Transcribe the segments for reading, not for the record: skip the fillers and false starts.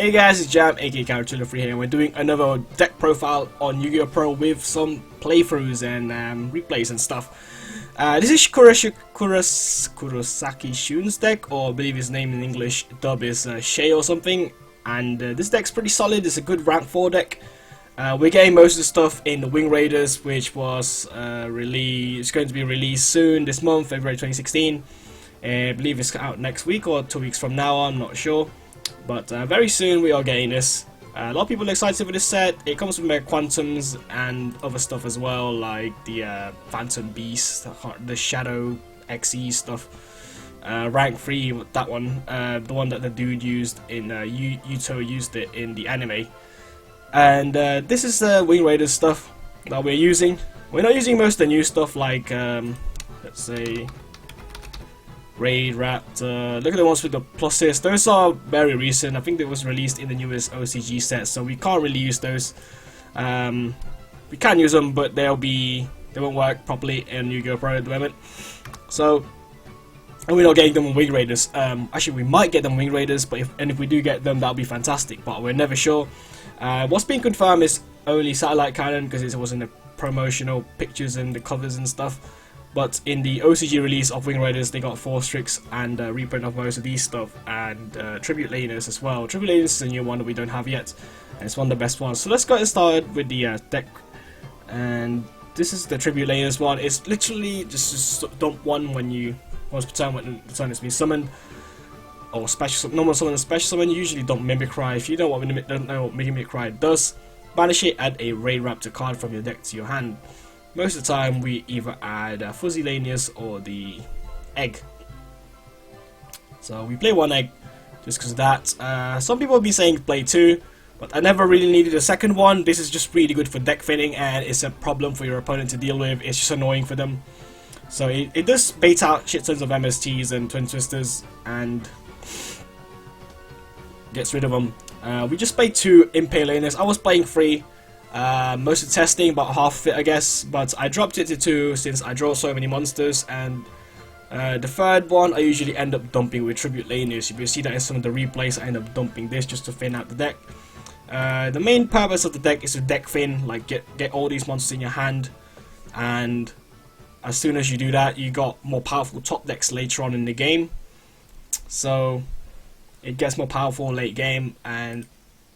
Hey guys, it's Jam, aka Character Free here, and we're doing another deck profile on YGOPro with some playthroughs and replays and stuff. This is Kurosaki Shun's deck, or I believe his name in English dub is Shay or something, and this deck's pretty solid. It's a good rank 4 deck. We're getting most of the stuff in the Wing Raiders, which was it's going to be released soon, this month, February 2016. I believe it's out next week or 2 weeks from now, I'm not sure. But very soon we are getting this. A lot of people are excited for this set. It comes with Mega Quantums and other stuff as well, like the Phantom Beast, the Shadow XE stuff. Rank 3, that one, the one that the dude used in Yugioh used it in the anime. And this is the Wing Raiders stuff that we're using. We're not using most of the new stuff like, let's say, Raidraptor. Look at the ones with the pluses. Those are very recent. I think they was released in the newest OCG set, so we can't really use those. We can use them, but they won't work properly in YGOPro at the moment. So, and we're not getting them on Wing Raiders. Actually, we might get them on Wing Raiders, but if we do get them, that'll be fantastic. But we're never sure. What's been confirmed is only satellite cannon, because it was in the promotional pictures and the covers and stuff. But in the OCG release of Wing Raiders, they got 4 Strix and a reprint of most of these stuff, and Tribute Laners as well. Tribute Laners is a new one that we don't have yet, and it's one of the best ones. So let's get started with the deck. And this is the Tribute Laners one. It's literally just dump one when you once per turn when the turn has been summoned, or special normal summon and special summon. You usually dump Mimicry. If you don't know what Mimicry does, banish it, add a Raidraptor card from your deck to your hand. Most of the time we either add Fuzzy Lanius or the egg. So we play 1 egg just because of that. Some people will be saying play 2, but I never really needed a second one. This is just really good for deck fitting, and it's a problem for your opponent to deal with. It's just annoying for them. So it does bait out shit tons of MSTs and Twin Twisters and gets rid of them. We just played 2 Impalaners. I was playing 3. Most of the testing, about half of it I guess, but I dropped it to 2 since I draw so many monsters, and the third one I usually end up dumping with Tribute Laners. You will see that in some of the replays I end up dumping this just to thin out the deck. The main purpose of the deck is to deck thin, like get all these monsters in your hand, and as soon as you do that you got more powerful top decks later on in the game, so it gets more powerful late game. And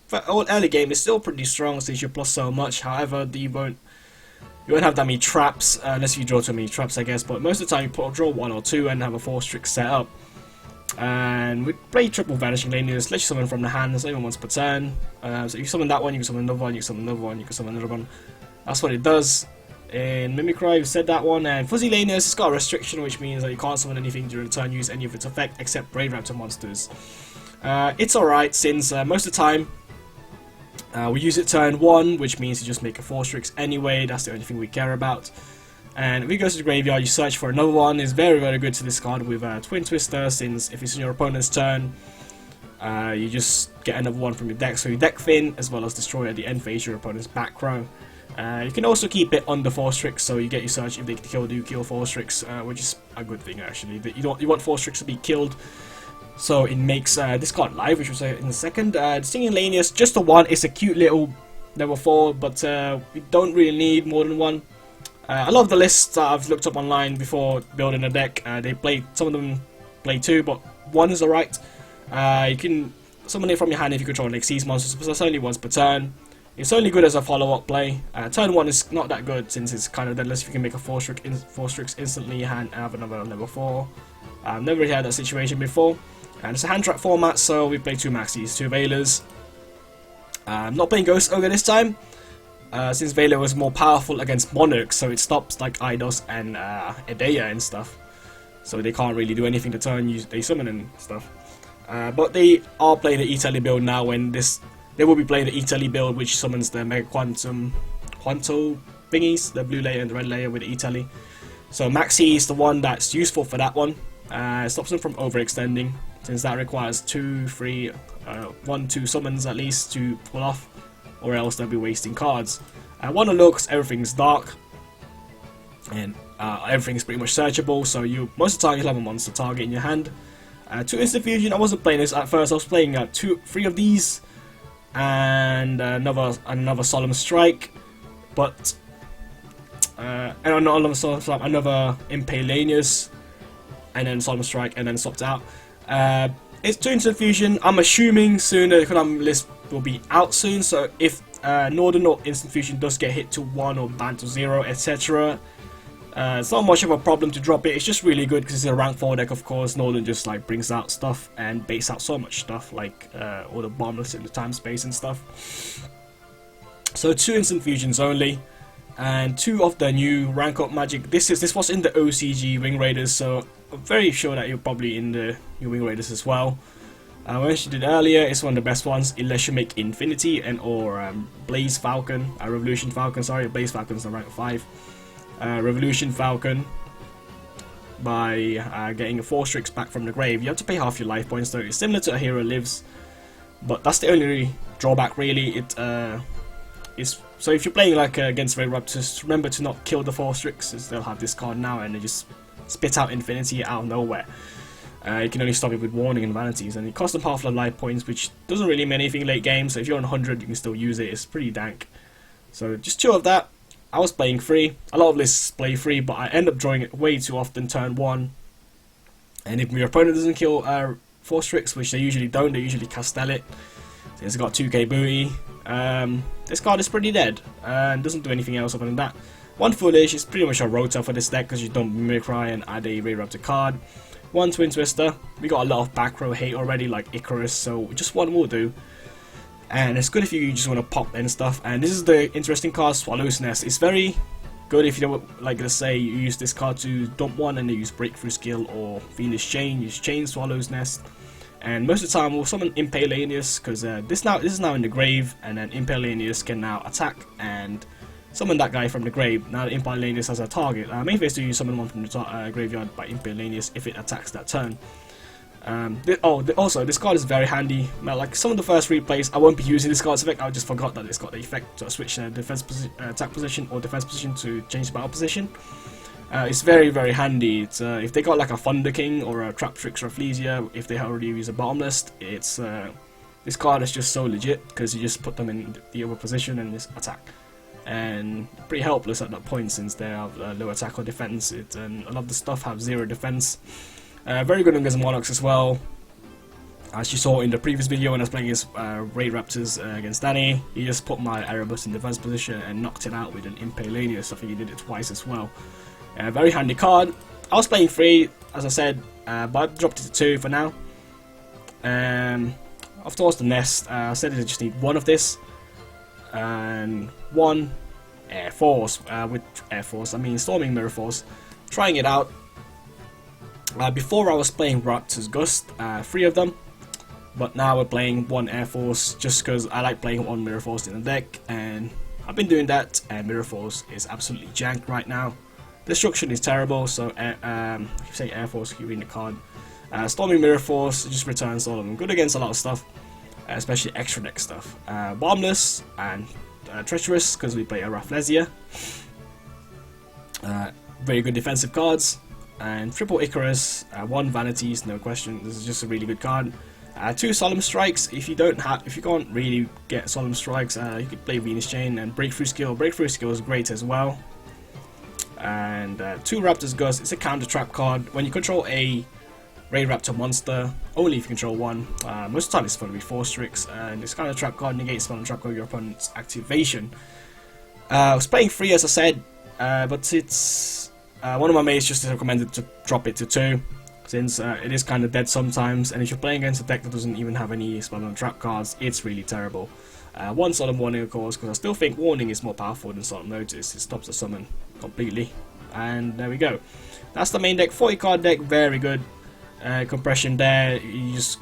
for early game, it's still pretty strong since you plus so much. However, you won't have that many traps unless you draw too many traps, I guess. But most of the time, you draw 1 or 2 and have a 4 Strix set up. And we play triple Vanishing Lanius. Let you summon from the hand, so even once per turn. So you summon that one, you can summon another one, you can summon another one, you can summon another one. That's what it does. In Mimicry, we said that one. And Fuzzy Lanius, it's got a restriction, which means that you can't summon anything during the turn, use any of its effect except Raidraptor monsters. It's alright since most of the time we use it turn 1, which means you just make a 4 Strix anyway. That's the only thing we care about. And if you go to the graveyard, you search for another one. It's very, very good to discard with Twin Twister, since if it's in your opponent's turn, you just get another one from your deck. So you deck thin, as well as destroy at the end phase your opponent's back row. You can also keep it under 4 Strix, so you get your search. If they kill, you kill 4 Strix, which is a good thing actually. You want 4 Strix to be killed, so it makes this card live, which we'll say in a second. The Stinging Lanius, just the one. It's a cute little level 4, but we don't really need more than one. A lot of the lists that I've looked up online before building a deck, some of them play 2, but 1 is alright. You can summon it from your hand if you control like Xyz monsters, but that's only once per turn. It's only good as a follow-up play. Turn 1 is not that good since it's kind of deadless. If you can make a 4 Strix instantly in your hand and have another level 4. I've never really had that situation before. And it's a hand trap format, so we play 2 Maxis, 2 Veilers. I'm not playing Ghost Ogre this time, since Veiler was more powerful against Monarchs, so it stops like Eidos and Edea and stuff. So they can't really do anything to turn, they summon and stuff. But they are playing the Italy build now, when they will be playing the Italy build, which summons the Mega Quantum thingies, the blue layer and the red layer with the Italy. So Maxi is the one that's useful for that one. It stops them from overextending, since that requires 2, 3, 1, 2 summons at least to pull off, or else they'll be wasting cards. 1 looks, everything's dark, and everything's pretty much searchable, so most of the time you'll have a monster target in your hand. 2 Instant Fusion, I wasn't playing this at first. I was playing 3 of these, and another Solemn Strike, but and another Solemn Strike, another Impalanius, and then Solemn Strike, and then swapped out. It's 2 Instant Fusion. I'm assuming soon the Konami list will be out soon, so if Northern or Instant Fusion does get hit to 1 or banned to 0, etc., it's not much of a problem to drop it. It's just really good because it's a rank 4 deck, of course. Northern just like brings out stuff and baits out so much stuff, like all the Bombless in the time space and stuff. So 2 Instant Fusions only, and 2 of the new rank up magic. This was in the OCG Wing Raiders, so I'm very sure that you're probably in the new Wing Raiders as well. I mentioned it earlier, it's one of the best ones, unless you make Infinity and or Blaze Falcon, Revolution Falcon, sorry, Blaze Falcon's the rank 5. Revolution Falcon by getting a 4 Strix back from the grave. You have to pay half your life points though. It's similar to a Hero Lives, but that's the only drawback really. It is so if you're playing like against Raidraptors, remember to not kill the 4 Strix, as they'll have this card now and they just spit out Infinity out of nowhere. You can only stop it with Warning and Vanities, and it costs them half the life points, which doesn't really mean anything late game. So if you're on 100, you can still use it. It's pretty dank. So just 2 of that. I was playing free. A lot of lists play free, but I end up drawing it way too often turn 1. And if your opponent doesn't kill 4 Strix, which they usually don't, they usually Castell it. So it's got 2k booty. This card is pretty dead and doesn't do anything else other than that. 1 Foolish is pretty much a rota for this deck because you dump Mimicry and add a Raidraptor card. 1 Twin Twister. We got a lot of back row hate already, like Icarus, so just 1 will do. And it's good if you just want to pop and stuff. And this is the interesting card, Swallow's Nest. It's very good if you don't, like, let's say you use this card to dump 1 and then use Breakthrough Skill or Venus Chain. Use Chain Swallow's Nest. And most of the time we'll summon Impalanius, because this is now in the grave, and then Impalanius can now attack and summon that guy from the grave. Now Impalanius has a target. Main phase 2 you summon 1 from the graveyard by Impalanius if it attacks that turn. Also, this card is very handy. Like some of the first replays, I won't be using this card's effect. I just forgot that it's got the effect to switch defense attack position or defense position to change the battle position. It's very, very handy. It's, if they got like a Thunder King or a Traptrix or a Flesia, if they already use a bottom list, it's this card is just so legit because you just put them in the other position and just attack. And pretty helpless at that point since they have low attack or defense. And a lot of the stuff have 0 defense. Very good against Monarchs as well. As you saw in the previous video when I was playing against Raidraptors against Danny, he just put my Erebus in defense position and knocked it out with an Impalanius. I think he did it twice as well. Very handy card. I was playing free, as I said, but I dropped it to 2 for now. Of course, the Nest. I said I just need 1 of this. And 1 Air Force. With Air Force, I mean Storming Mirror Force. Trying it out. Before I was playing Raptor's Gust, 3 of them, but now we're playing 1 Air Force just because I like playing 1 Mirror Force in the deck, and I've been doing that, and Mirror Force is absolutely jank right now. Destruction is terrible, so if you say Air Force, you read the card. Storming Mirror Force just returns all of them. Good against a lot of stuff, especially extra deck stuff. Bombless and Treacherous because we play a Rafflesia. Very good defensive cards. And triple Icarus, 1 Vanities, no question. This is just a really good card. 2 Solemn Strikes. If you can't really get Solemn Strikes, you could play Venus Chain and Breakthrough Skill. Breakthrough Skill is great as well. And 2 Raptor's Gust. It's a counter trap card. When you control a Raidraptor monster, only if you control 1. Most of the time it's going to be 4 Strix, and this counter trap card negates spell and trap card your opponent's activation. I was playing free, as I said, but it's. One of my mates just recommended to drop it to 2, since it is kind of dead sometimes, and if you're playing against a deck that doesn't even have any spell and trap cards, it's really terrible. 1 Solemn Warning, of course, because I still think Warning is more powerful than Solemn Notice. It stops the summon completely. And there we go. That's the main deck, 40 card deck, very good. Compression there, you just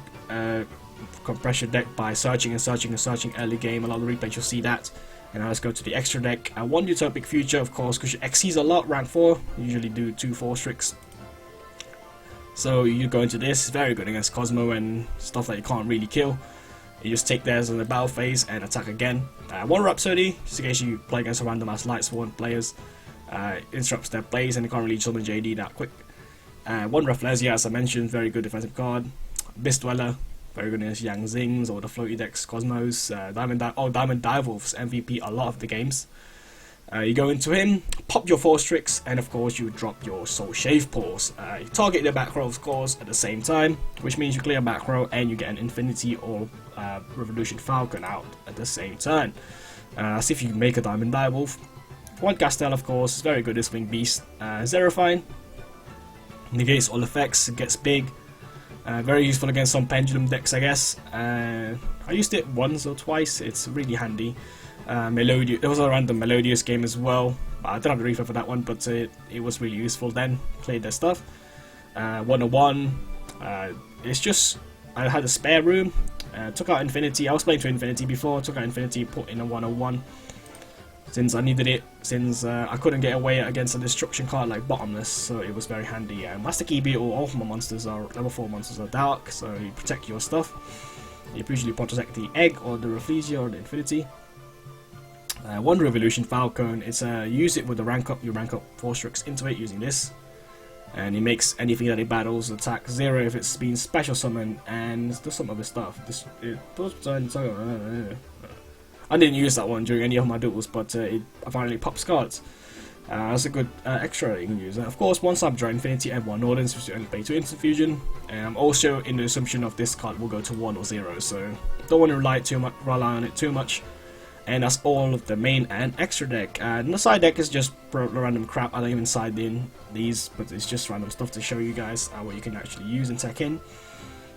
compress your deck by searching and searching and searching early game. A lot of the replays you'll see that. And now let's go to the extra deck. 1 Utopic Future, of course, because you XCs a lot, rank 4. You usually do 2 4 Strix. So you go into this, very good against Cosmo and stuff that you can't really kill. You just take theirs on the battle phase and attack again. 1 Rhapsody, just in case you play against a random ass Light Sworn players. Interrupts their plays and you can't really summon JD that quick. 1 Rafflesia, as I mentioned, very good defensive card. Abyss Dweller, very good against Yang Zings or the floaty decks, Cosmos, Diamond Direwolf's MVP a lot of the games. You go into him, pop your 4 Strix, and of course you drop your Soul Shave Paws. You target the back row of course at the same time, which means you clear back row and you get an Infinity or Revolution Falcon out at the same turn. See if you can make a Diamond Direwolf. 1 Gastel of course is very good as Wing Beast. Zerifine negates all effects, gets big. Very useful against some pendulum decks, I guess. I used it once or twice. It's really handy. It was a random Melodious game as well. I don't have the refill for that one, but it was really useful then. Played their stuff. 101. It's just I had a spare room. Took out Infinity. I was playing to Infinity before. Took out Infinity, put in a 101. Since I needed it, since I couldn't get away against a destruction card like Bottomless, so it was very handy. Master Key Beetle, all of my monsters are level 4 monsters are dark, so you protect your stuff. You usually protect the egg or the Rafflesia or the Infinity. 1 Revolution Falcon, it's use it with the rank up, you rank up 4 Strix into it using this. And it makes anything that it battles attack 0 if it's been special summoned, and does some other stuff. I didn't use that one during any of my duels, but it apparently pops cards. That's a good extra that you can use. Of course, 1 Sabdra Infinity and 1 Nordens, which you only pay 2 Instant Fusion. I'm also in the assumption of this card will go to 1 or 0, so don't want to rely on it too much. And that's all of the main and extra deck. And the side deck is just random crap. I don't even side in these, but it's just random stuff to show you guys what you can actually use and tech in.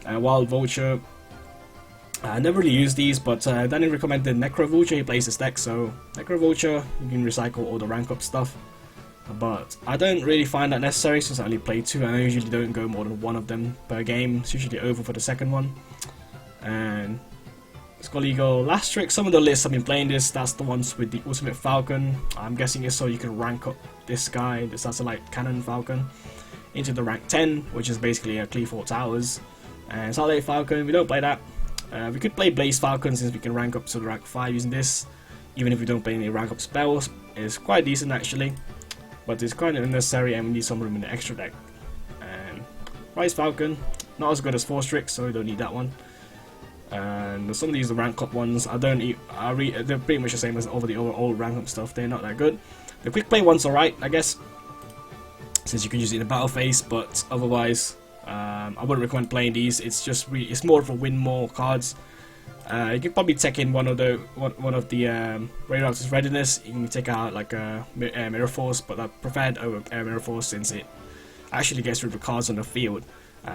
Wild Vulture. I never really used these, but Danny recommended Necro Vulture. He plays this deck, so Necro Vulture, you can recycle all the rank up stuff. But I don't really find that necessary since I only play 2, and I usually don't go more than 1 of them per game. It's usually over for the second one. And Skull Eagle, last trick. Some of the lists I've been playing this, that's the ones with the Ultimate Falcon. I'm guessing it's so you can rank up this guy, this Satellite Cannon Falcon, into the rank 10, which is basically a Clearfort Towers. And Satellite Falcon, we don't play that. We could play Blaze Falcon since we can rank up to the rank 5 using this, even if we don't play any rank up spells. It's quite decent actually, but it's kind of unnecessary and we need some room in the extra deck. And Rise Falcon, not as good as 4 Strix, so we don't need that one. And some of these are rank up ones. They're pretty much the same as over the old rank up stuff. They're not that good. The quick play ones are right, I guess, since you can use it in a battle phase, but otherwise I wouldn't recommend playing these. It's just it's more of a win more cards. You can probably take in one of the Raidraptor's Readiness. You can take out like a Mirror Force, but I preferred over Mirror Force since it actually gets rid of the cards on the field.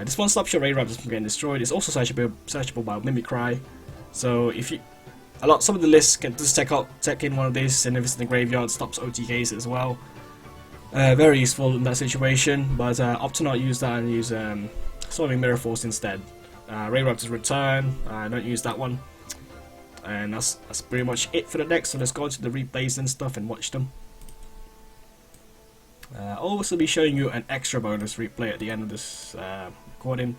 This one stops your Raidraptors from getting destroyed. It's also searchable by Mimicry. So if you some of the lists can just take in one of these, and if it's in the graveyard, stops OTKs as well. Very useful in that situation, but opt to not use that and use Swarming Mirror Force instead. Raidraptor's Return, don't use that one. And that's pretty much it for the deck, so let's go into the replays and stuff and watch them. I'll also be showing you an extra bonus replay at the end of this recording.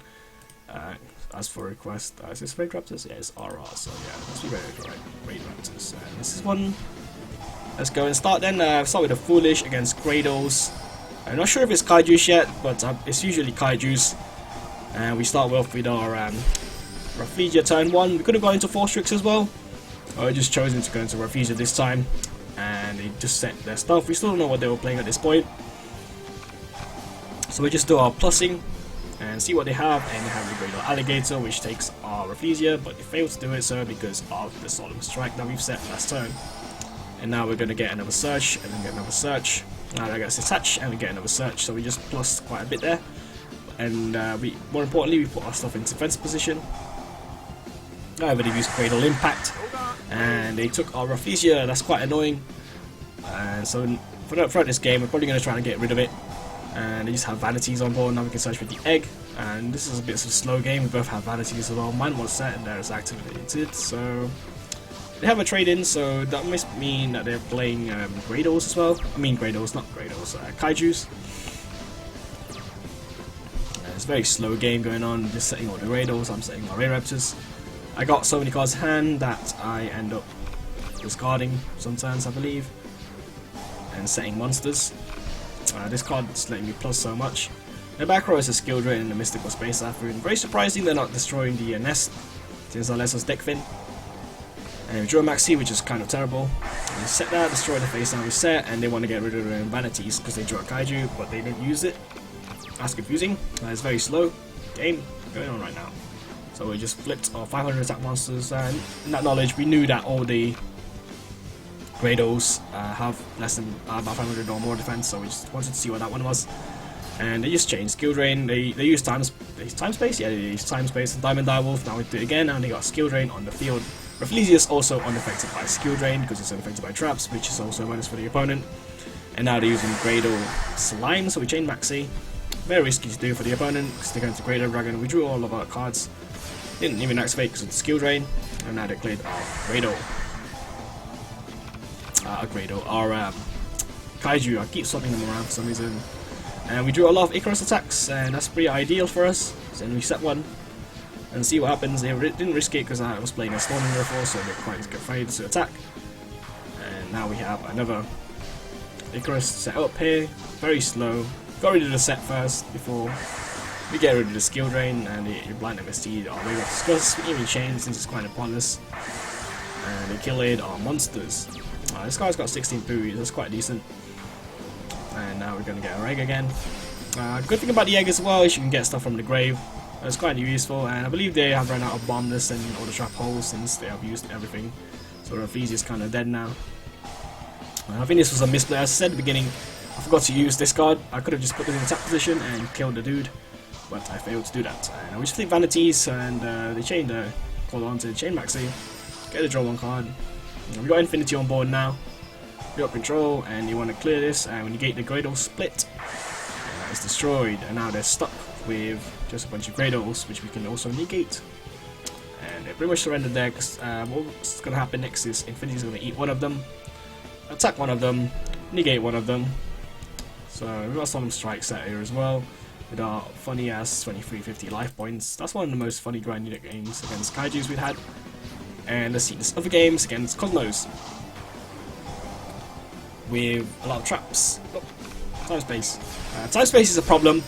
As for request, is this Raidraptors? Yeah, it's RR, so yeah, let's be ready for Raidraptors. This is one. Let's go and start then. Start with a Foolish against Grados. I'm not sure if it's Kaijus yet, but it's usually Kaijus. And we start off with our Rafflesia turn 1. We could have gone into 4 Strix as well. I just chosen to go into Rafflesia this time. And they just set their stuff. We still don't know what they were playing at this point. So we just do our plussing and see what they have. And they have the Great Alligator, which takes our Rafflesia, but it failed to do it so because of the Solemn Strike that we've set last turn. And now we're going to get another search, and then get another search. Now that gets attached, and we get another search. So we just plus quite a bit there. And more importantly, we put our stuff in defense position. However, they used Cradle Impact, and they took our Rafflesia. That's quite annoying. And so throughout this game, we're probably going to try and get rid of it. And they just have Vanities on board. Now we can search for the egg. And this is a bit of a slow game. We both have Vanities as well. Mine was set, and theirs activated. So they have a trade-in, so that must mean that they're playing Grados as well. I mean Grados, not Grados, Kaijus. It's a very slow game going on, just setting all the Grados, I'm setting my Raidraptors. I got so many cards in hand that I end up discarding some turns, I believe, and setting monsters. This card is letting me plus so much. The back row is a skill drain and a mystical space typhoon. Very surprising they're not destroying the nest, since unless it's Deckfin. And we drew a Maxi, which is kind of terrible. And set that, destroy the face down reset, and they want to get rid of their vanities because they drew a kaiju, but they don't use it. That's confusing. It's very slow game going on right now. So we just flipped our 500 attack monsters, and in that knowledge, we knew that all the Grados have less than about 500 or more defense, so we just wanted to see what that one was. And they just changed skill drain. They use time space, yeah, they use time space and Diamond Direwolf. Now we do it again, and they got skill drain on the field. Rafflesia also unaffected by skill drain because it's unaffected by traps, which is also a bonus for the opponent. And now they're using Grado Slime, so we chain Maxi. Very risky to do for the opponent because they're going to Grado Dragon. We drew all of our cards, didn't even activate because of the skill drain, and now they cleared our Grado. Our Kaiju. I keep swapping them around for some reason. And we drew a lot of Icarus attacks, and that's pretty ideal for us. So then we set one and see what happens. They didn't risk it because I was playing a Storming Force, so they're quite afraid to attack. And now we have another Icarus set up here, very slow. Got rid of the set first before we get rid of the skill drain, and the blind MST our way of discuss. We even change since it's kind of pointless. And they killed our monsters. This guy's got 16 Pui, that's quite decent. And now we're going to get our egg again. Good thing about the egg as well is you can get stuff from the grave. It's quite useful, and I believe they have run out of bombness and all the trap holes since they have used everything. So Rafflesia is kind of dead now. I think this was a misplay. As I said at the beginning, I forgot to use this card. I could have just put it in attack position and killed the dude, but I failed to do that. And we just flip vanities, and they chained hold on to the chain Maxi. Get a draw one card. We got Infinity on board now. We got control, and you want to clear this, and when you get the Grado split, it's destroyed, and now they're stuck with just a bunch of Grados, which we can also negate. And they pretty much surrendered there, because what's going to happen next is Infinity's going to eat one of them, attack one of them, negate one of them. So we've got some strikes set here as well, with our funny ass 2350 life points. That's one of the most funny grind unit games against Kaijus we've had. And let's see this other games against Cosmos with a lot of traps. Oh, time space. Time space is a problem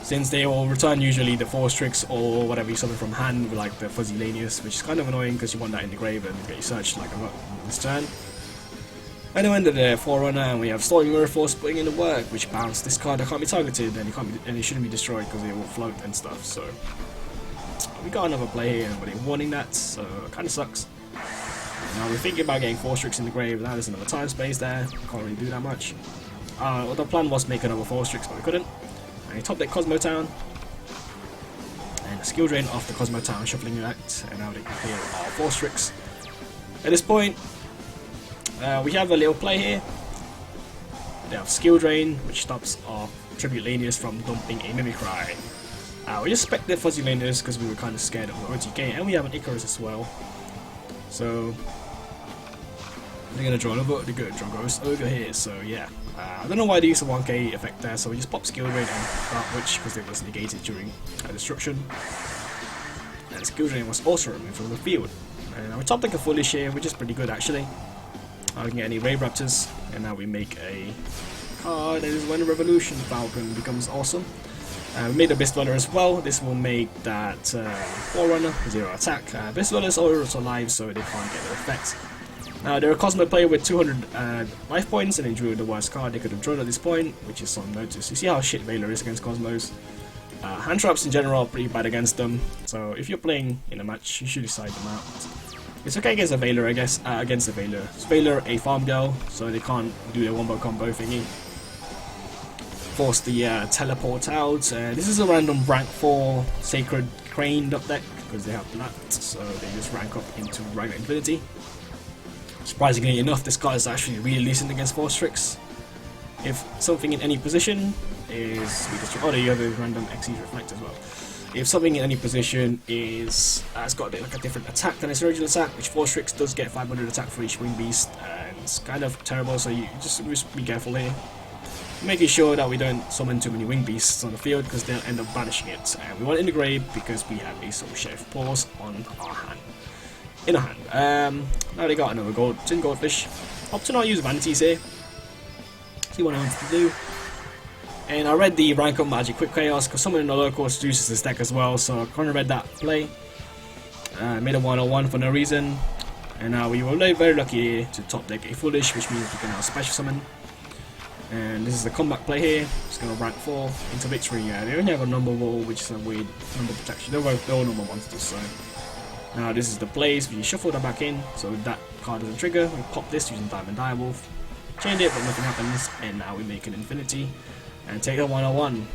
since they will return usually the 4 Strix or whatever you summon from hand with like the Fuzzy Lanius, which is kind of annoying because you want that in the grave and get you searched like a lot this turn. And then ended the Forerunner, and we have Storming Mirror Force putting in the work, which bounced this card that can't be targeted and it shouldn't be destroyed because it will float and stuff. So we got another play here, but they're warning that, so it kind of sucks. Now we're thinking about getting 4 Strix in the grave. Now there's another time space there. Can't really do that much. Well, the plan was to make another 4 Strix, but we couldn't. And he topped that Cosmo Town. And a skill drain off the Cosmo Town, shuffling that. And now they can clear our 4 Strix. At this point, we have a little play here. They have skill drain, which stops our Tribute Lanius from dumping a Mimicry. We just expected Fuzzy Lanius because we were kind of scared of the OTK, and we have an Icarus as well. So they're gonna draw another. They're gonna draw Ghost over here. So yeah, I don't know why they used a 1k effect there. So we just pop skill drain and Dark Witch because it was negated during destruction. And skill drain was also removed from the field. And we top deck a Foolish here, which is pretty good actually. I can get any Raidraptors, and now we make a card. That is when the Revolution Falcon becomes awesome. We made a Beast Dweller as well. This will make that Forerunner 0 attack. Beast Dwellers are also alive, so they can't get their effects. Now they're a Cosmo player with 200 life points, and they drew the worst card they could have drawn at this point, which is some notice. You see how shit Veiler is against Cosmos. Hand traps in general are pretty bad against them, so if you're playing in a match, you should decide them out. It's okay against a Veiler, I guess. Against a Veiler. It's Veiler a farm girl, so they can't do the wombo combo thingy. Force the teleport out. This is a random rank 4 Sacred Crane up deck because they have that, so they just rank up into Raidraptor Infinity. Surprisingly enough, this card is actually really decent against 4 Strix. If something in any position is oh, you have a random XE Reflect as well. If something in any position is it's got a bit like a different attack than its original attack, which 4 Strix does get 500 attack for each Wing Beast, and it's kind of terrible. So you just be careful here. Making sure that we don't summon too many Wing Beasts on the field because they'll end up banishing it. And we want it in the grave because we have a Soul Sheriff Paws on our hand. In our hand. Now they got another Tin Goldfish. Opt to not use Vanities here. See what I want to do. And I read the rank up magic quick chaos because someone in the local introduces this deck as well, so I kind of read that play. Made a 101 for no reason, and now we were very lucky to top deck a foolish, which means we can now special summon. And this is the comeback play here. Just gonna rank 4 into victory. They only have a number wall, which is a weird number protection. They're all number monsters, so now this is the plays. We shuffle that back in, so that card doesn't trigger. We pop this using Diamond Direwolf, change it, but nothing happens, and now we make an infinity and take a 101.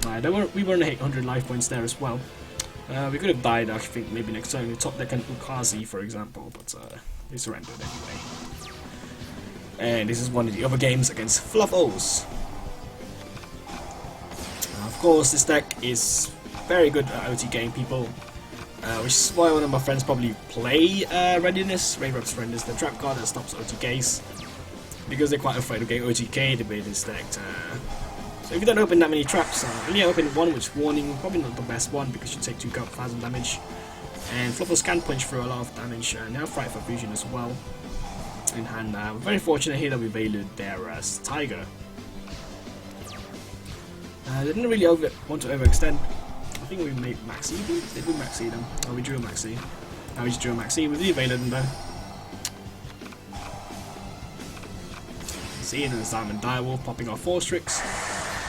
We were on 800 life points there as well. We could have died, I think, maybe next turn. We top deck an Ukazi, for example, but we surrendered anyway. And this is one of the other games against Fluffos. Of course, this deck is very good at OT game people, which is why one of my friends probably play Readiness. Raidraptor is the trap card that stops OTKs, because they're quite afraid of getting OTK. They play this deck. So if you don't open that many traps, only open one, which warning, probably not the best one because you take 2,000 damage. And Fluffos can punch through a lot of damage, and they have Fright for Fusion as well in hand. We're very fortunate here that we valued their Tiger. They didn't really want to overextend. I think we made Maxi. Did we Maxi them? Oh, we drew a Maxi. Now we just drew a Maxi. We really valued them though. See, and there's Diamond Direwolf popping off 4 Strix.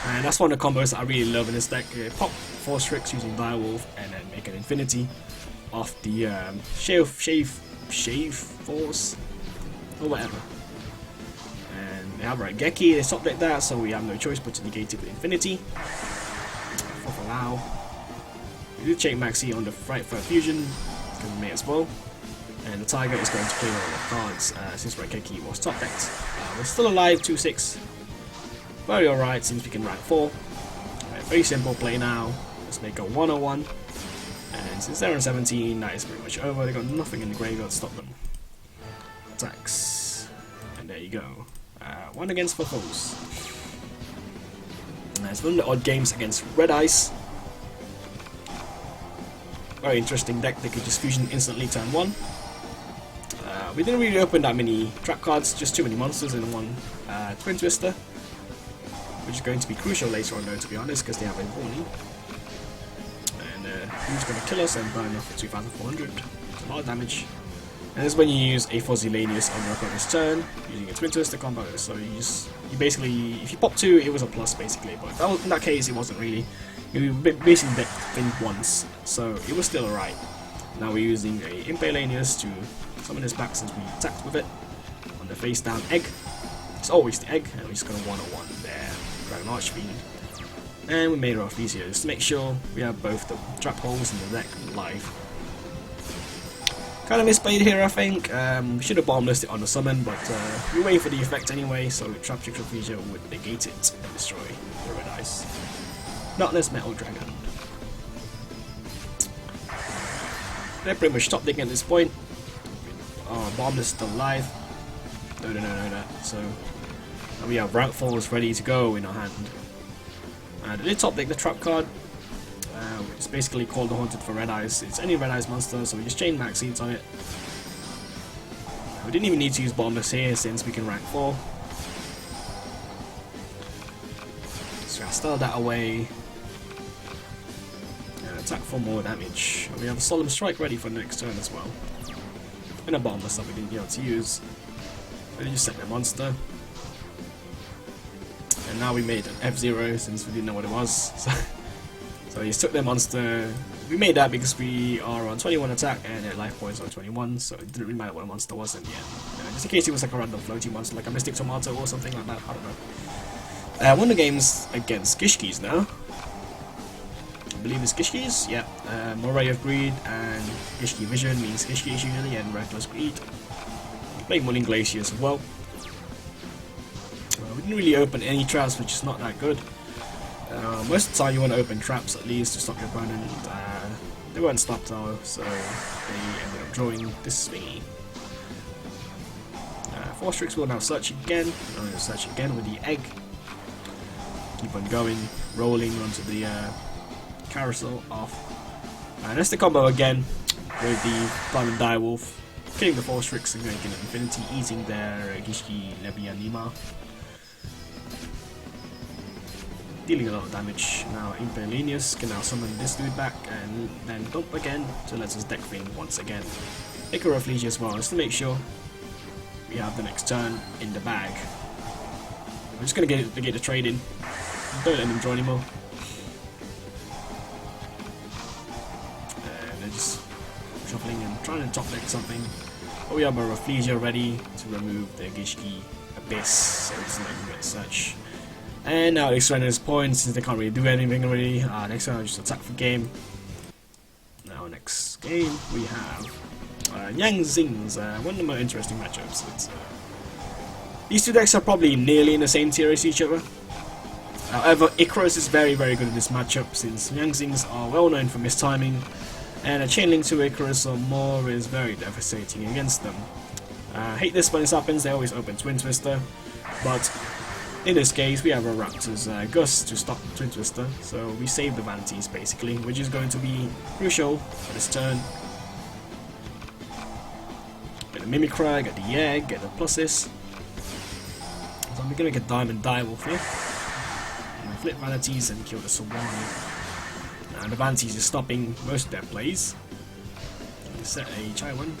And that's one of the combos that I really love in this deck. Pop 4 Strix using Direwolf and then make an infinity off the Shave Force or whatever. And they have Raigeki, they top deck that, so we have no choice but to negate it with infinity. For allow. We do check Maxi on the Fright for Fusion, because we may as well. And the Tiger is going to clear all the cards since Raigeki was top decked. We're still alive, 2-6. Very alright, since we can rank 4. Very simple play now. Let's make a 101. And since they're on 17, that is pretty much over. They got nothing in the graveyard to stop them. Attacks. And there you go. 1 against Fluffos. It's one of the odd games against Red Ice. Very interesting deck. They could just fusion instantly turn 1. We didn't really open that many trap cards, just too many monsters in one Twin Twister, which is going to be crucial later on though, to be honest, because they have a warning. And who's going to kill us and burn off for 2,400. It's a lot of damage. And this is when you use a Fuzzy-Lanius on your opponent's turn, using a Twin Twister combo. So you basically, if you pop 2, it was a plus basically, but in that case it wasn't really. You basically decked Fin once, so it was still alright. Now we're using a Impalanius to summon this back since we attacked with it on the face down egg. It's always the egg, and we're just going to 101 there. Dragon Archfiend. And we made our Arphesia just to make sure we have both the trap holes in the deck live. Kind of misplayed here, I think. We should have bomb listed on the summon, but we wait for the effect anyway, so Trap Trick Arphesia would negate it and destroy the Red Ice. Not this Metal Dragon. They're pretty much top decking at this point. Oh, bomb is still alive. No. So we have rank 4s ready to go in our hand. They did top deck the trap card. It's basically called the Haunted for Red Eyes. It's any Red Eyes monster, so we just chain Max Seeds on it. We didn't even need to use Bombless here since we can rank 4. So I stole that away. And attack for more damage. And we have a Solemn Strike ready for the next turn as well. And a Bombless that we didn't be able to use. Then you just set the monster. And now we made an F0 since we didn't know what it was. So he just took their monster. We made that because we are on 21 attack and their life points are 21, so it didn't really matter what a monster was in the end. Just in case it was like a random floating monster, like a Mystic Tomato or something like that, I don't know. One of the games against Gishkis now. I believe it's Gishkis, yeah. Moray of Greed and Gishki Vision means Gishkis usually, and Reckless Greed. I'm playing Mulling Glacier as well. We didn't really open any traps, which is not that good. Most of the time you want to open traps at least to stop your opponent. They weren't stopped though, so they ended up drawing this swingy. 4 Strix will now search again. I'm going to search again with the egg. Keep on going, rolling onto the carousel off. And that's the combo again with the Diamond Direwolf, killing the 4 Strix and making an infinity, eating their Gishki Lebi and Nima. dealing a lot of damage. Now Impelinius can now summon this dude back and then dump again to let us deck thing once again. Icarus as well, just to make sure we have the next turn in the bag. I'm just gonna get the trade in. Don't let them draw anymore. And they're just shuffling and trying to top deck something. But we have a Rafflesia ready to remove the Gishki Abyss, so it's not even get such. And now they surrender his points since they can't really do anything already. Next time I'll just attack for game. Now next game we have Yang Zing's one of the more interesting matchups. These two decks are probably nearly in the same tier as each other. However, Icarus is very good at this matchup since Yang Zing's are well known for mistiming, and a chain link to Icarus or more is very devastating against them. I hate this when this happens, they always open Twin Twister, but in this case we have a Raptor's Gust to stop Twin Twister, so we save the vanities basically, which is going to be crucial for this turn. Get the Mimicry, get the Egg, get the pluses. So I'm gonna get Diamond Direwolf here. Flip vanities and kill the Sawani. Now the vanities is stopping most of their plays. Set a Chai one.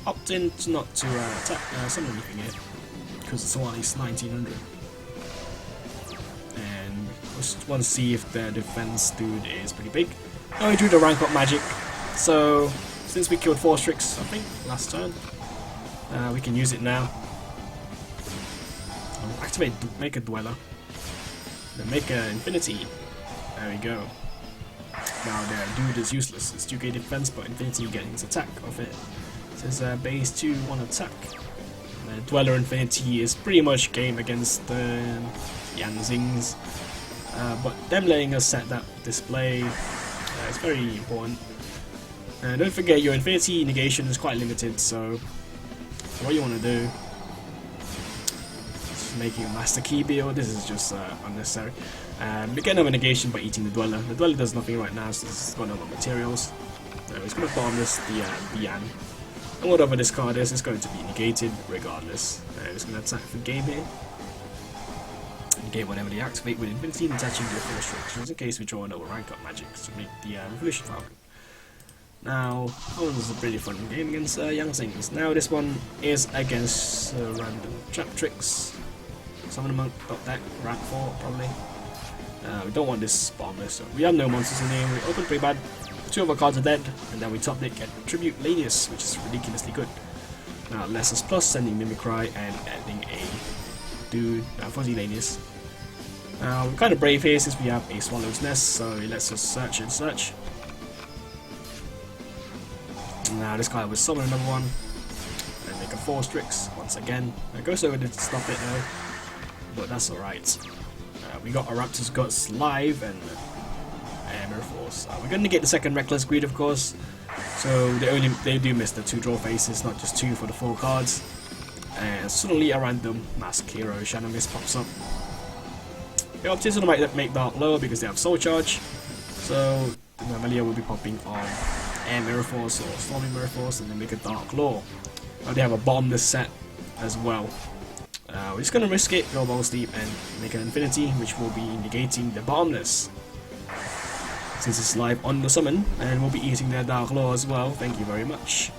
Opt in not to attack summon anything here because the Sawani is 1900. And just want to see if the defense dude is pretty big. Oh, he drew the rank up magic. So since we killed 4 Strix, I think last turn, we can use it now. Activate, make a Dweller, then make an Infinity. There we go. Now their dude is useless. It's 2k defense, but Infinity getting his attack off it. It says base 2, 1 attack. Dweller Infinity is pretty much game against the Yanzings, but them letting us set that display is very important. Don't forget your Infinity negation is quite limited, so what you want to do. Making a Master Key build, this is just unnecessary. We get another negation by eating the Dweller. The Dweller does nothing right now, so it's got no more materials. It's going to bomb this, the Bian. And whatever this card is, it's going to be negated regardless. It's going to attack for game here. Negate whenever they activate with Infinity and attaching to the 4 structures in case we draw another rank up magic to make the Revolution Falcon. Now, that was a pretty fun game against Yang Zings. Now this one is against random trap tricks. Summon a monk, dot deck, rank 4 probably. We don't want this bomber, so we have no monsters in here. We open pretty bad. 2 of our cards are dead, and then we top deck and tribute Lanius, which is ridiculously good. Now Lessons Plus, sending Mimicry and adding a dude, Fuzzy Lanius. Now we're kind of brave here since we have a Swallow's Nest, so it lets us search and search. Now this guy will summon another one, and make a 4 Strix once again. It goes over to stop it though, but that's alright. We got our Raptor's Guts live and Mirror Force. We're going to get the second Reckless Greed, of course, so they do miss the 2 draw faces, not just 2 for the 4 cards. And suddenly a random Mask Hero Shadow Mist pops up. The options might make Dark lower because they have Soul Charge, so the Mammalia will be popping on Air Mirror Force or Stormy Mirror Force, and then make a Dark Law. Now they have a Bottomless set as well. We're just going to risk it, go Balls Deep and make an Infinity, which will be negating the Bottomless. Since it's live on the summon, and we'll be eating their Dark Law as well, thank you very much.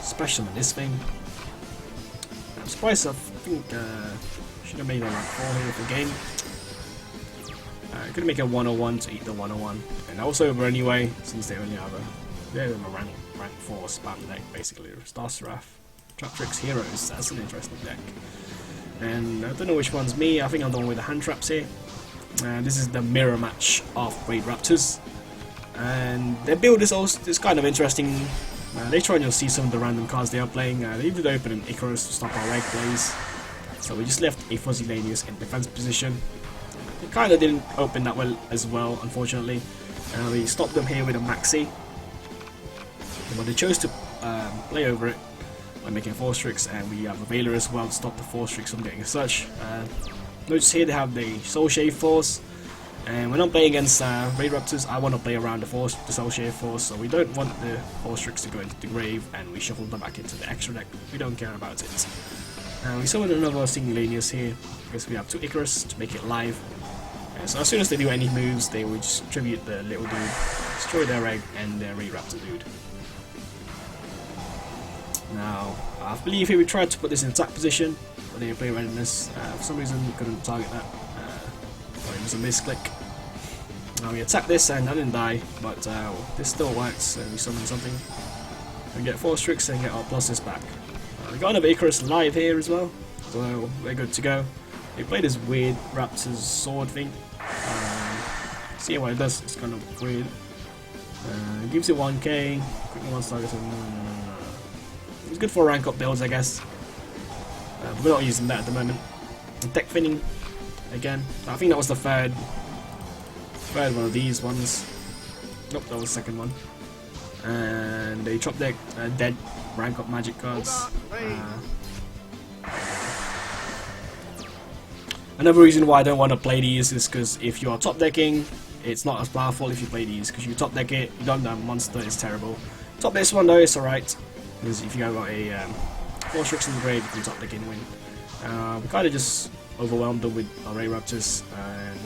Special in this thing. I'm surprised, I think should have made a rank 4 here for game. Gonna make a 101 to eat the 101, and that was over anyway, since they only have a rank 4 spam deck basically. Star Seraph, Trap Tricks, Heroes, that's an interesting deck. And I don't know which one's me, I think I'm the one with the hand traps here. This is the mirror match of Raidraptors, and their build is kind of interesting. Later on you'll see some of the random cards they are playing. They did open an Icarus to stop our red plays, so we just left a Fuzzy Lanius in defense position. It kind of didn't open that well as well, unfortunately. We stopped them here with a Maxi, but they chose to play over it by making 4 Strix, and we have a Veiler as well to stop the 4 Strix from getting a search. Notice here they have the Soul Shave Force, and when I'm playing against Raidraptors, I want to play around the Soul Shave Force, so we don't want the 4 Strix to go into the grave, and we shuffle them back into the extra deck. We don't care about it. We summon another Singulanius here because we have 2 Icarus to make it live. So as soon as they do any moves, they will just tribute the little dude, destroy their egg and their Raidraptor dude. Now, I believe here we tried to put this in attack position, but they play randomness. For some reason, we couldn't target that. Or it was a misclick. Now we attack this and I didn't die, but this still works. We summon something. We get 4 Strix and get our pluses back. We got another Icarus live here as well, so we're good to go. They play this weird Raptor's sword thing. See what it does, it's kind of weird. It gives you 1k, quick 1 target. It's good for rank up builds, I guess. But we're not using that at the moment. Deck Finning again. I think that was the third one of these ones. Nope, that was the second one. And they top deck dead rank up magic cards. Another reason why I don't want to play these is because if you are top decking, it's not as powerful if you play these, because you top deck it, you don't have a monster, it's terrible. Top this one though, it's alright, because if you have got a 4 Strix in the grave, you can top deck it and win. We kind of just overwhelmed them with our Raidraptors, and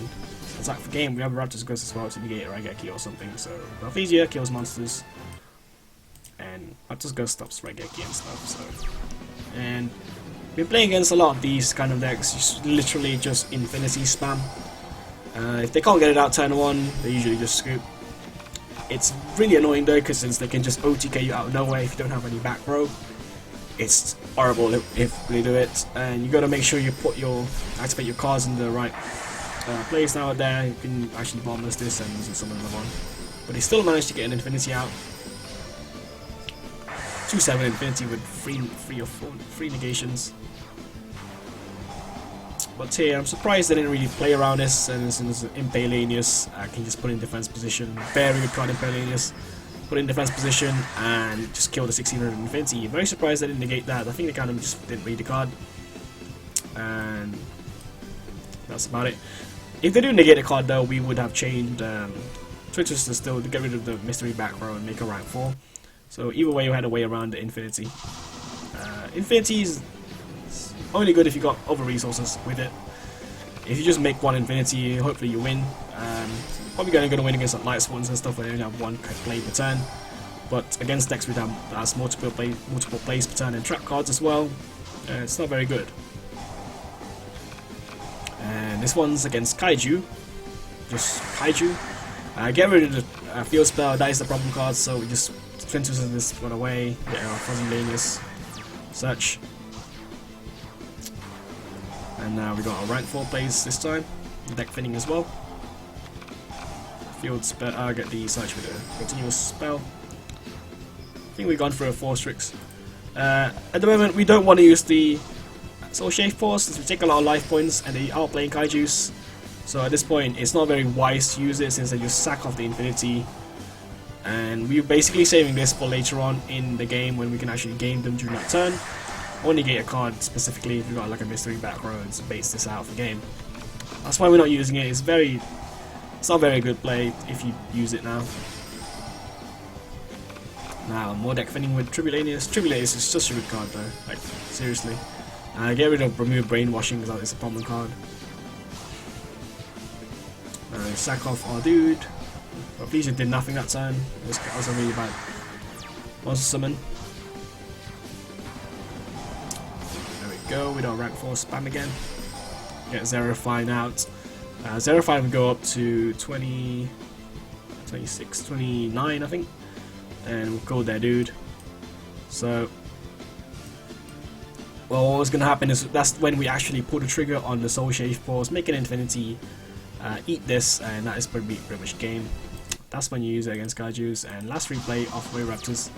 it's like for game, we have a Raptor's Gust as well to negate a Raigeki or something, so Malfesia kills monsters, and Raptor's Gust stops Raigeki and stuff, so. And we've been playing against a lot of these kind of decks, literally just infinity spam. If they can't get it out turn 1, they usually just scoop. It's really annoying though, because since they can just OTK you out of nowhere if you don't have any back row, it's horrible if they do it. And you gotta make sure you activate your cards in the right place now and there. You can actually bombless this and summon another one. But they still managed to get an infinity out. 2/7 infinity with 3 or 4 negations. But here, I'm surprised they didn't really play around this, and since Impalanius, I can just put in defense position. Very good card, Impalanius. Put in defense position and just kill the 1600 infinity. Very surprised they didn't negate that. I think they kind of just didn't read the card. And that's about it. If they do negate the card though, we would have changed Twitches to still get rid of the mystery back row and make a rank 4. So either way, you had a way around the infinity. Infinity is only good if you got other resources with it. If you just make 1 infinity, hopefully you win. Probably going to win against like light swans and stuff where you only have 1 play per turn. But against decks that has multiple plays per turn and trap cards as well, it's not very good. And this one's against Kaiju. Just Kaiju. Get rid of the field spell, that is the problem card, so we just Twintus this one away, get our Fuzzy Lanius, search. And now we got our rank 4 plays this time, deck finning as well. Field spell, get the search with a continuous spell. I think we've gone for a 4 Strix. At the moment, we don't want to use the Soul Shave Force since we take a lot of life points and they are playing Kaijus. So at this point, it's not very wise to use it since they just sack off the infinity. And we're basically saving this for later on in the game when we can actually game them during that turn. Only get a card specifically if you've got like a mystery back row and base this out for game. That's why we're not using it. It's not very good play if you use it now. Now, more deck finning with Tribulanius. Tribulanius is such a good card though, like, seriously. Get rid of Remove Brainwashing because it's a problem card. Sack off our dude. Raptor did nothing that turn. That was a really bad monster summon. There we go, we don't rank 4 spam again. Get Zerifine out. Zerifine will go up to 20, 26, 29 I think. And we'll call their dude. So, well, what was going to happen is that's when we actually pull the trigger on the Soul Shave Pause, make an infinity, eat this, and that is pretty much game. That's when you use it against Kaijus. And last replay of Raidraptors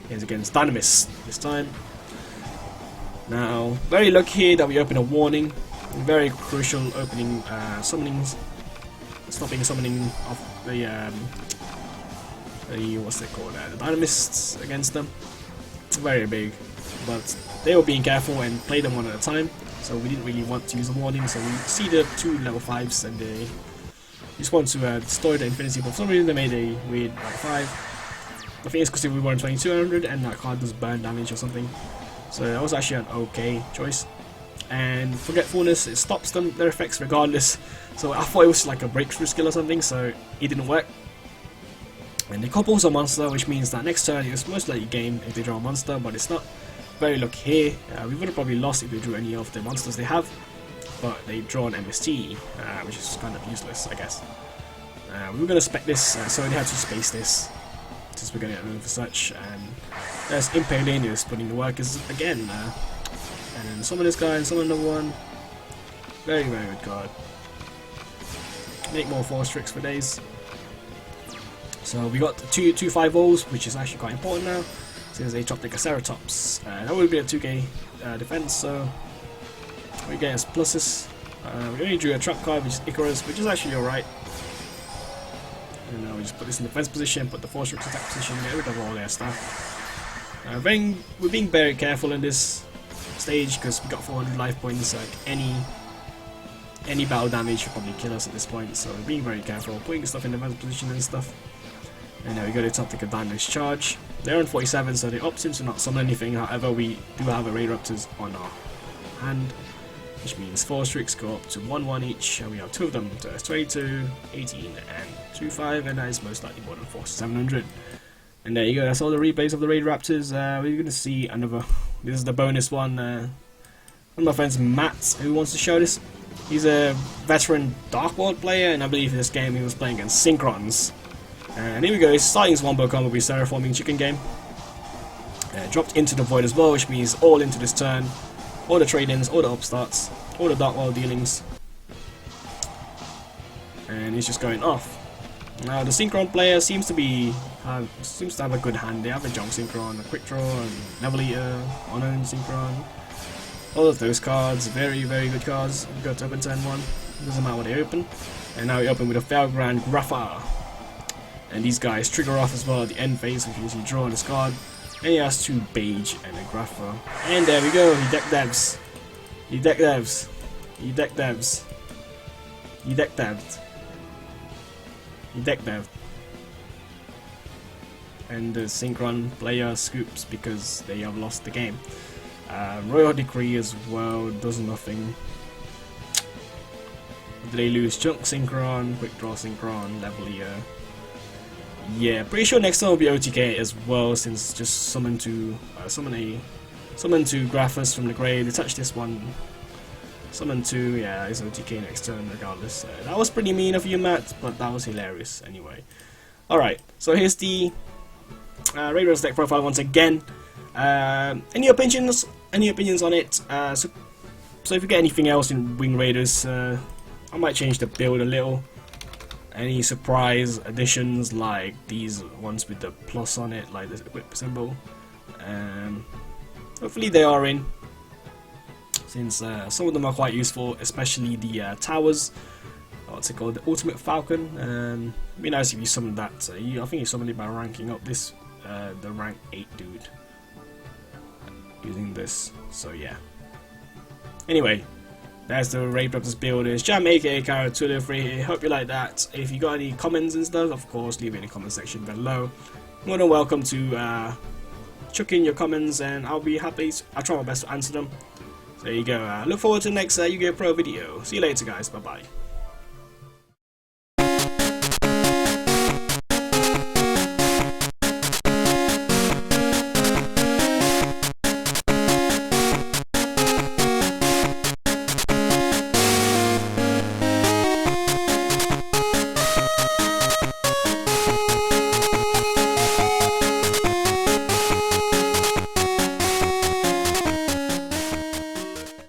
is against Dynamis this time. Now, very lucky here that we open a warning. Very crucial opening summonings, stopping summoning of the what's it called? The Dynamists against them. It's very big, but they were being careful and played them one at a time. So we didn't really want to use a warning. So we see the 2 level 5s and they just want to destroy the infinity. But for some reason they made a weird like 5. I think it's because we were in 2200 and that card does burn damage or something. So that was actually an okay choice. and Forgetfulness, it stops their effects regardless. So I thought it was like a breakthrough skill or something, so it didn't work. And they couples a monster, which means that next turn it's most likely game if they draw a monster, but it's not very lucky here. We would have probably lost if they drew any of the monsters they have, but they draw an MST, which is kind of useless, I guess. We were going to spec this, so they had to space this, since we're going to get room for such. And there's Impalenus putting the workers again, and then summon this guy and summon another one. Very, very good card. Make more 4 Strix for days. So we got two 5-0s, which is actually quite important now, since they chopped like a Ceratops. That would be a 2k defense, so we get as pluses. We only drew a trap card, which is Icarus, which is actually alright. And now we just put this in defense position, put the 4 Strix attack position, get rid of all their stuff. We're being very careful in this stage because we got 400 life points. Like any battle damage will probably kill us at this point, so we're being very careful, putting stuff in defense position and stuff. And now we go to top like a damage charge. They're on 47, so they opted to not summon anything. However, we do have a Raidraptors on our hand, which means 4 Strix go up to 1/1 each, and we have 2 of them. So it's 22, 18, and 25, and that is most likely more than 700. And there you go, that's all the replays of the Raidraptors. We're going to see another, this is the bonus one. One of my friends, Matt, who wants to show this. He's a veteran Dark World player, and I believe in this game he was playing against Synchrons. And here we go, his starting Wombo combo will be Terraforming Chicken Game. Dropped into the Void as well, which means all into this turn. All the trade-ins, all the upstarts, all the Dark World dealings. And he's just going off. Now the Synchron player seems to have a good hand. They have a Junk Synchron, a Quick Draw, and Level Eater, Unknown Synchron. All of those cards, very, very good cards. We got to open turn 1. Doesn't matter what they open. And now we open with a Felgrand Grapha. And these guys trigger off as well at the end phase, which means you draw this card. And he has 2 Beige and a Grapha. And there we go, he deck devs. He deck devs. He deck devs. He deck devs. He deck devs. And the Synchron player scoops because they have lost the game. Royal Decree as well does nothing. Do they lose Junk Synchron, Quick Draw Synchron, Level Eater? Yeah, pretty sure next time will be OTK as well, since just summon 2 Graphas from the grave. They touch this one. Summon 2, yeah, it's OTK next turn regardless. That was pretty mean of you, Matt, but that was hilarious anyway. Alright, so here's the Raidra's deck profile once again. Any opinions on it? So if you get anything else in Wing Raiders, I might change the build a little. Any surprise additions like these ones with the plus on it, like the whip symbol. Hopefully they are in, since some of them are quite useful, especially the towers. What's it called? The Ultimate Falcon. It'd be nice if you summoned that. I think you summoned it by ranking up this the rank 8 dude using this. So yeah. Anyway. There's the Raidraptors builders. Jam aka Kara203. Hope you like that. If you got any comments and stuff, of course, leave it in the comment section below. More than welcome to chuck in your comments, and I'll be happy. I'll try my best to answer them. So there you go. Look forward to the next YGOPro video. See you later, guys. Bye bye.